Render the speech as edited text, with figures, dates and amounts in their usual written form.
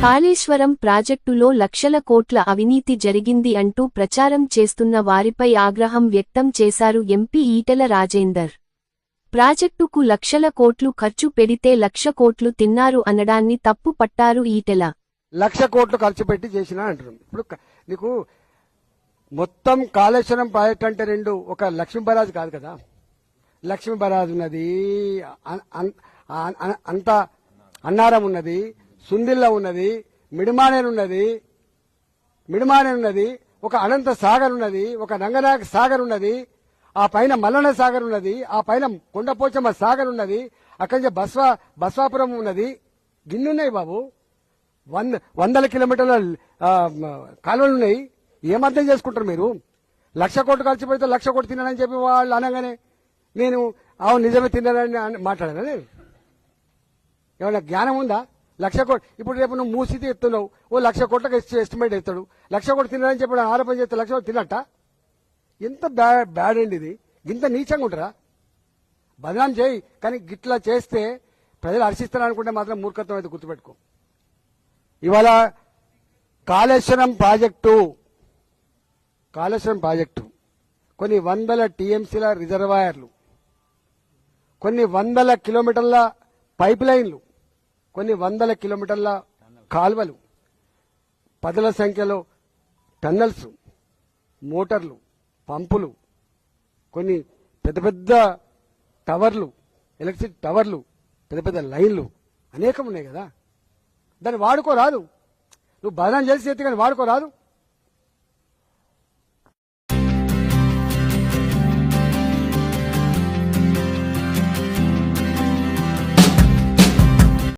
కాళేశ్వరం ప్రాజెక్టులో లక్షల కోట్ల అవినీతి జరిగింది అంటూ ప్రచారం చేస్తున్న వారిపై ఆగ్రహం వ్యక్తం చేశారు ఎంపీ ఈటెల రాజేందర్. ప్రాజెక్టుకు లక్షల కోట్లు ఖర్చు పెడితే 1,00,000 కోట్లు తిన్నారు అనడాన్ని తప్పు పట్టారు ఈటెల. 1,00,000 కోట్లు ఖర్చు పెట్టి చేసినా అంటారు. ఇప్పుడు నీకు మొత్తం కాళేశ్వరం ప్రాజెక్ట్ అంటే రెండు, ఒక లక్ష్మీ బరాజ్ కాదు కదా. లక్ష్మీ బరాజ్ ఉన్నది, అంత అన్నారం ఉన్నది, సుందిల్ల ఉన్నది, మిడిమానేరు ఉన్నది, ఒక అనంత సాగర్ ఉన్నది, ఒక రంగనాయక సాగర్ ఉన్నది, ఆ పైన మల్లన్న సాగర్ ఉన్నది, ఆ పైన కొండపోచమ్మ సాగర్ ఉన్నది, అక్కడి నుంచి బస్వాపురం ఉన్నది. గిన్నున్నాయి బాబు, వందల కిలోమీటర్ల కాలువలు ఉన్నాయి. ఏమర్థం చేసుకుంటారు మీరు? 1,00,000 కోట్లు ఖర్చు పెడితే 1,00,000 కోట్లు తిన్నానని చెప్పి వాళ్ళు అనగానే నేను అవును నిజమే తిన్నానని మాట్లాడాను. నేను ఏమైనా జ్ఞానం ఉందా? 1,00,000 కోట్లు ఇప్పుడు రేపు నువ్వు మూసితే ఎత్తున్నావు, ఓ 1,00,000 కోట్లకు ఎస్టిమేట్ ఎత్తాడు. 1,00,000 కోట్లు తిన్నారని చెప్పి ఆరోపణ చేస్తే 1,00,000 కోట్లు తిన్నట్ట? ఎంత బ్యాడ్ అండి ఇది. ఇంత నీచంగా ఉంటారా? బదనాం చేయి, కానీ గిట్లా చేస్తే ప్రజలు హర్షిస్తారనుకుంటే మాత్రం మూర్ఖత్వం అయితే గుర్తుపెట్టుకో. ఇవాళ కాళేశ్వరం ప్రాజెక్టు కొన్ని వందల టీఎంసీల రిజర్వాయర్లు, కొన్ని వందల కిలోమీటర్ల పైప్ లైన్లు, కొన్ని వందల కిలోమీటర్ల కాల్వలు, పదుల సంఖ్యలో టన్నల్స్, మోటార్లు, పంపులు, కొన్ని పెద్ద పెద్ద టవర్లు, ఎలక్ట్రిసిటీ టవర్లు, పెద్ద పెద్ద లైన్లు అనేకం ఉన్నాయి కదా. దాన్ని వాడుకోరాదు. నువ్వు బదనాం చేసి కానీ వాడుకోరాదు.